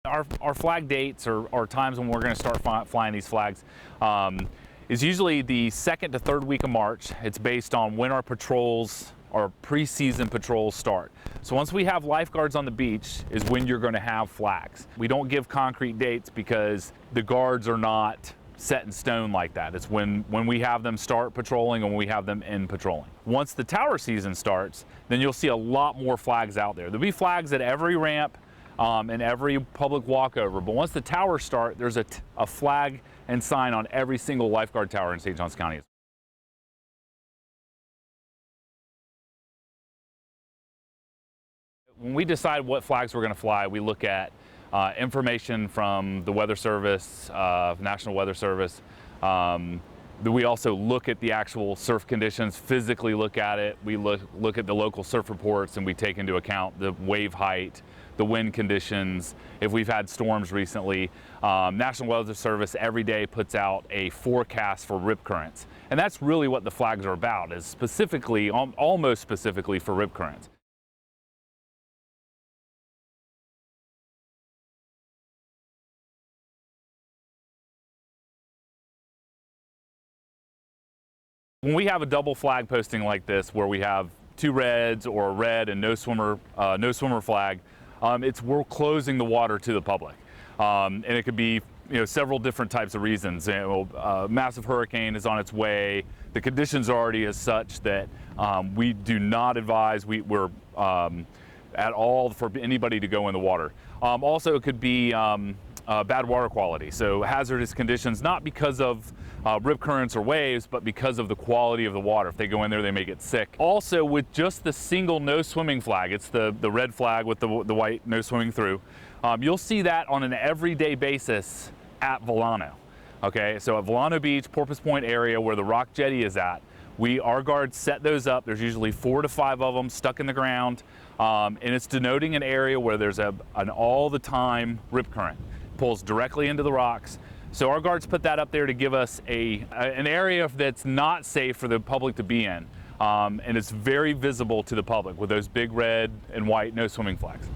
Our flag dates or times when we're going to start flying these flags is usually the second to third week of March. It's based on when our patrols, our pre-season patrols start. So once we have lifeguards on the beach is when you're going to have flags. We don't give concrete dates because the guards are not set in stone like that. It's when we have them start patrolling and when we have them in patrolling. Once the tower season starts, then you'll see a lot more flags out there. There'll be flags at every ramp and every public walkover, but once the towers start, there's a flag and sign on every single lifeguard tower in St. Johns County. When we decide what flags we're going to fly, we look at information from the Weather Service, National Weather Service. We also look at the actual surf conditions, physically look at it. We look at the local surf reports, and we take into account the wave height, the wind conditions, if we've had storms recently. National Weather Service every day puts out a forecast for rip currents. And that's really what the flags are about, is specifically, almost specifically for rip currents. When we have a double flag posting like this, where we have two reds or a red and no swimmer flag, we're closing the water to the public, and it could be several different types of reasons. Massive hurricane is on its way. The conditions are already as such that we do not advise we're at all for anybody to go in the water. Also, it could be bad water quality, so hazardous conditions, not because of rip currents or waves, but because of the quality of the water. If they go in there, they may get sick. Also, with just the single no swimming flag, it's the red flag with the white no swimming through, you'll see that on an everyday basis at Vilano. Okay, so at Vilano Beach, Porpoise Point area where the rock jetty is at, our guards set those up. There's usually 4 to 5 of them stuck in the ground, and it's denoting an area where there's an all the time rip current. Pulls directly into the rocks. So our guards put that up there to give us an area that's not safe for the public to be in. And it's very visible to the public with those big red and white no swimming flags.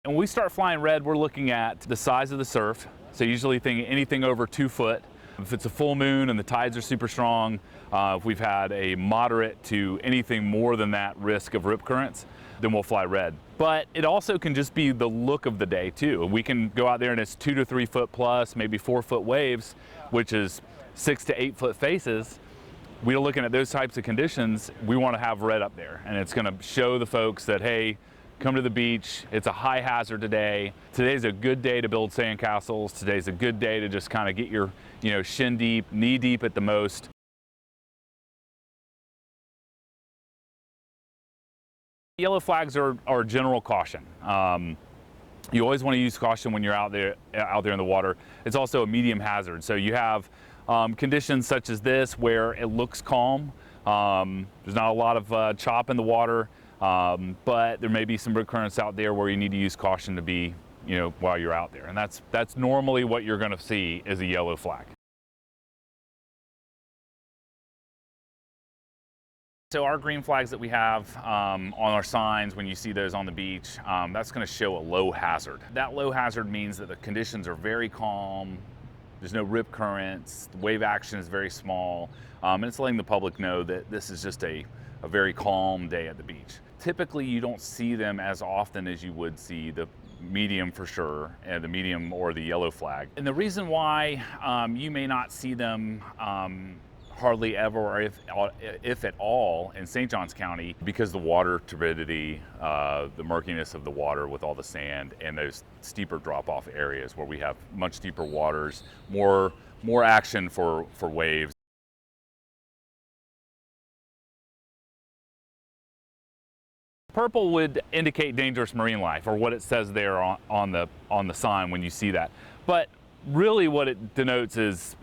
And when we start flying red, we're looking at the size of the surf. So usually anything over 2 foot. If it's a full moon and the tides are super strong, if we've had a moderate to anything more than that risk of rip currents, then we'll fly red. But it also can just be the look of the day too. We can go out there and it's 2 to 3 foot plus, maybe 4 foot waves, which is 6 to 8 foot faces. We're looking at those types of conditions. We want to have red up there, and it's going to show the folks that, hey, come to the beach. It's a high hazard today. Today's a good day to build sandcastles. Today's a good day to just kind of get your, shin deep, knee deep at the most. Yellow flags are general caution. You always want to use caution when you're out there in the water. It's also a medium hazard. So you have conditions such as this where it looks calm. There's not a lot of chop in the water, but there may be some rip currents out there where you need to use caution to be, while you're out there. And that's normally what you're going to see is a yellow flag. So our green flags that we have on our signs, when you see those on the beach, that's going to show a low hazard. That low hazard means that the conditions are very calm, there's no rip currents, the wave action is very small, and it's letting the public know that this is just a very calm day at the beach. Typically you don't see them as often as you would see the medium for sure, and the medium or the yellow flag. And the reason why you may not see them hardly ever, or if at all, in St. Johns County, because the water turbidity, the murkiness of the water with all the sand, and those steeper drop-off areas where we have much deeper waters, more action for waves. Purple would indicate dangerous marine life, or what it says there on the sign when you see that. But really what it denotes is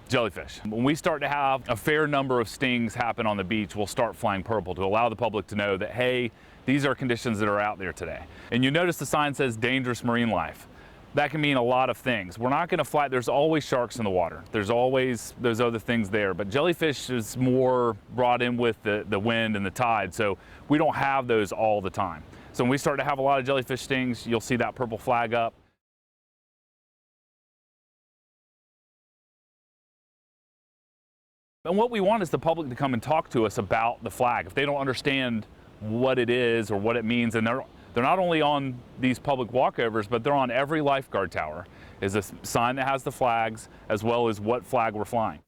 jellyfish. When we start to have a fair number of stings happen on the beach, we'll start flying purple to allow the public to know that, hey, these are conditions that are out there today. And you notice the sign says dangerous marine life. That can mean a lot of things. We're not going to fly, there's always sharks in the water. There's always those other things there, but jellyfish is more brought in with the wind and the tide, so we don't have those all the time. So when we start to have a lot of jellyfish stings, you'll see that purple flag up. And what we want is the public to come and talk to us about the flag. If they don't understand what it is or what it means, and they're not only on these public walkovers, but they're on every lifeguard tower, is a sign that has the flags as well as what flag we're flying.